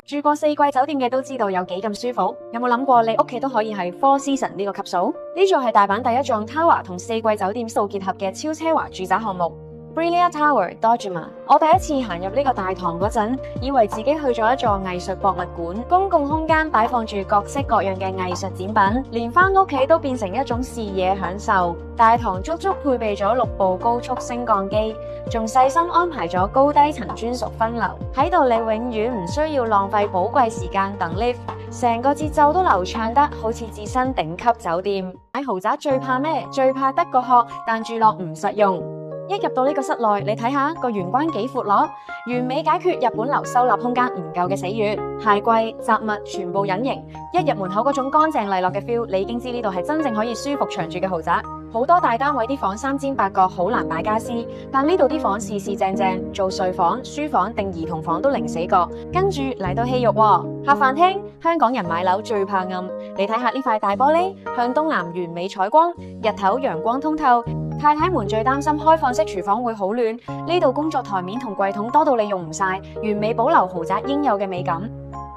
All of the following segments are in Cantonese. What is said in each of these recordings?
住過四季酒店嘅都知道有幾咁舒服。有冇諗過你屋企都可以係 Four Seasons 呢個級數？呢座係大阪第一幢 Tower 同四季酒店數結合嘅超奢華住宅項目。Brillia Tower Dojima， 我第一次行入呢個大堂嗰陣，以為自己去咗一座藝術博物館，公共空間擺放住各式各樣嘅藝術展品，連返屋企都變成一種視野享受。大堂足足配備咗6部高速升降機，仲細心安排咗高低層專屬分流，喺度你永遠唔需要浪費寶貴時間等 lift， 成個節奏都流暢得好似置身頂級酒店。喺豪宅最怕咩？最怕得個殼，但住落唔實用。一入到呢個室內，你睇下個玄關幾闊咯，完美解決日本樓收納空間唔夠嘅死穴，鞋櫃雜物全部隱形，一入門口嗰種乾淨利落嘅 feel， 你已經知呢度係真正可以舒服長住嘅豪宅。好多大單位啲房三尖八角，好難擺家私，但呢度啲房四四正正，做睡房、書房定兒童房都零死角。跟住嚟到戲肉喎，客飯廳，香港人買樓最怕暗，你睇下呢塊大玻璃，向東南完美採光，日頭陽光通透。太太們最擔心開放式廚房會好亂，呢度工作台面同櫃桶多到你用唔晒，完美保留豪宅應有嘅美感。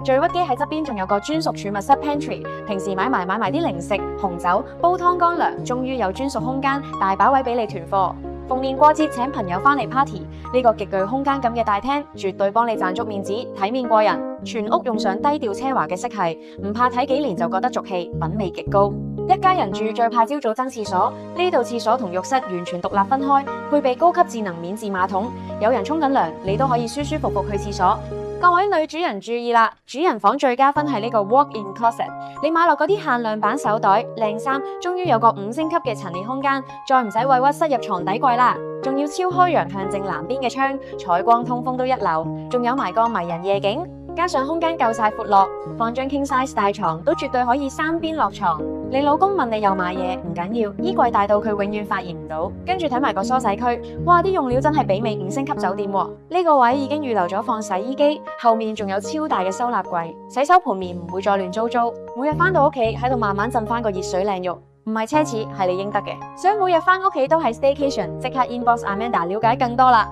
聚屈機喺側邊仲有個專屬儲物室 pantry， 平時買埋啲零食、紅酒、煲湯乾糧，終於有專屬空間，大把位俾你囤貨。逢年過節請朋友返嚟 party， 呢個極具空間感嘅大廳，絕對幫你賺足面子，體面過人。全屋用上低調奢華嘅色系，唔怕睇幾年就覺得俗氣，品味極高。一家人住最怕朝早爭廁所，呢度廁所同浴室完全獨立分開，配備高級智能免治馬桶，有人沖緊涼，你都可以舒舒服服去廁所。各位女主人注意啦，主人房最加分係呢個 walk-in closet， 你買落嗰啲限量版手袋、靚衫，終於有個5星級嘅陳列空間，再唔使委屈塞入床底櫃啦。仲要超開陽向正南邊嘅窗，採光通風都一流，仲有埋個迷人夜景。加上空間夠晒闊落，放張 king size 大床都絕對可以3邊落床。你老公問你又買嘢，唔緊要，衣櫃大到佢永遠發現唔到。跟住睇埋個梳洗區，哇，啲用料真係媲美5星級酒店喎。呢個位已經預留咗放洗衣機，後面仲有超大嘅收納櫃，洗手盆面唔會再亂糟糟。每日返到屋企喺度慢慢浸返個熱水靚浴，唔係奢侈，係你應得嘅。想每日返屋企都係 staycation， 即刻 inbox Amanda 了解更多啦。